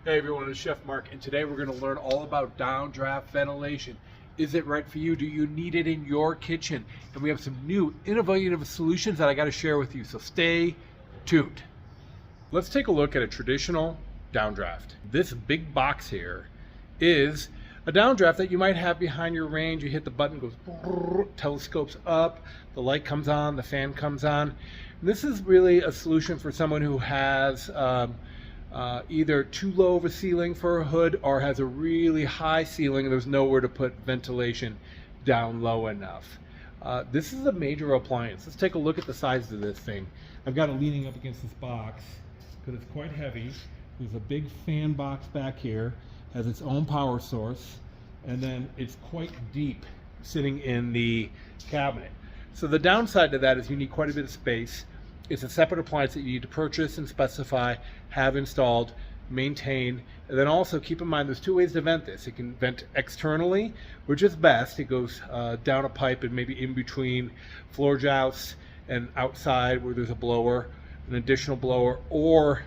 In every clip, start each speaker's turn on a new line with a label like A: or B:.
A: Hey everyone, it's Chef Mark, and today we're going to learn all about downdraft ventilation. Is it right for you? Do you need it in your kitchen? And we have some new innovative solutions that I got to share with you, so stay tuned. Let's take a look at a traditional downdraft. This big box here is a downdraft that you might have behind your range. You hit the button, goes brrr, telescopes up, the light comes on, the fan comes on. And this is really a solution for someone who has either too low of a ceiling for a hood or has a really high ceiling and there's nowhere to put ventilation down low enough. This is a major appliance. Let's take a look at the size of this thing. I've got it leaning up against this box because it's quite heavy. There's a big fan box back here, has its own power source, and then it's quite deep sitting in the cabinet. So the downside to that is you need quite a bit of space. It's a separate appliance that you need to purchase and specify, have installed, maintain, and then also keep in mind there's two ways to vent this. It can vent externally, which is best. It goes down a pipe and maybe in between floor jousts and outside where there's a blower, an additional blower, or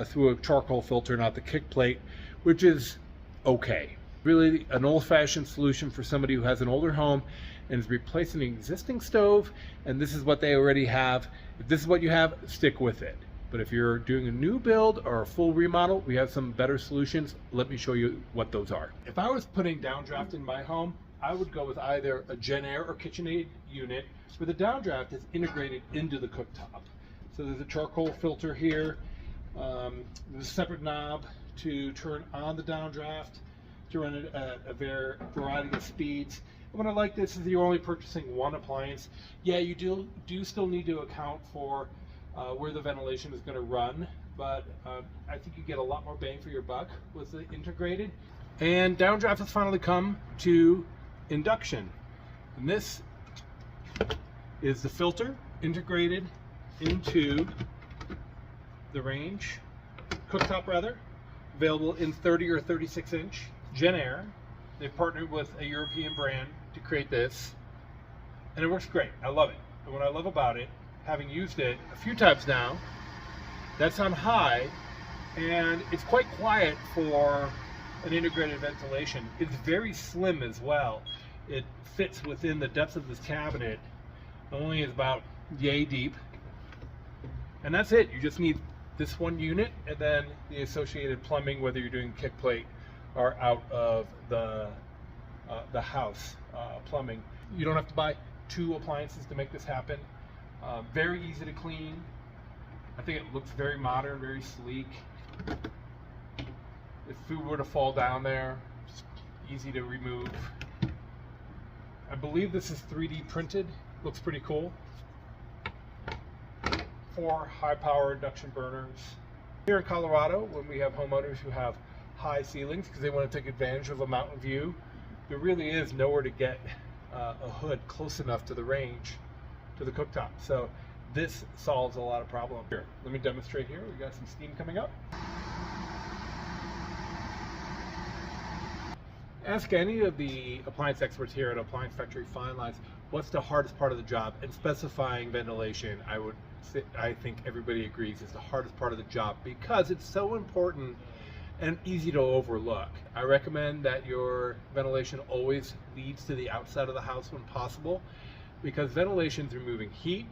A: through a charcoal filter, not the kick plate, which is okay. Really an old-fashioned solution for somebody who has an older home and is replacing an existing stove, and this is what they already have. If this is what you have, stick with it. But if you're doing a new build or a full remodel, we have some better solutions. Let me show you what those are. If I was putting downdraft in my home, I would go with either a Genair or KitchenAid unit where the downdraft is integrated into the cooktop. So there's a charcoal filter here. There's a separate knob to turn on the downdraft, to run it at a variety of speeds. And what I like this is you're only purchasing one appliance. Yeah, you do still need to account for where the ventilation is going to run, but I think you get a lot more bang for your buck with the integrated. And downdraft has finally come to induction. And this is the filter integrated into the range, cooktop rather, available in 30 or 36 inch. Genair, they've partnered with a European brand to create this, and it works great. I love it. And what I love about it, having used it a few times now, that's on high, and it's quite quiet for an integrated ventilation. It's very slim as well. It fits within the depth of this cabinet. It only is about yay deep, and that's it. You just need this one unit and then the associated plumbing, whether you're doing kick plate or out of the house plumbing. You don't have to buy two appliances to make this happen. Very easy to clean. I think it looks very modern, very sleek. If food were to fall down there, it's easy to remove. I believe this is 3D printed. Looks pretty cool. 4 high-power induction burners. Here in Colorado, when we have homeowners who have high ceilings because they want to take advantage of a mountain view, there really is nowhere to get a hood close enough to the range, to the cooktop. So this solves a lot of problems. Here, let me demonstrate here. We got some steam coming up. Ask any of the appliance experts here at Appliance Factory Fine Lines, what's the hardest part of the job? And specifying ventilation, I think everybody agrees, is the hardest part of the job because it's so important and easy to overlook. I recommend that your ventilation always leads to the outside of the house when possible, because ventilation is removing heat,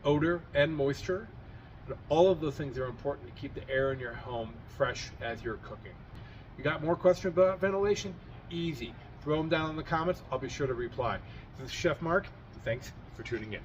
A: odor, and moisture. And all of those things are important to keep the air in your home fresh as you're cooking. You got more questions about ventilation? Easy. Throw them down in the comments. I'll be sure to reply. This is Chef Mark. Thanks for tuning in.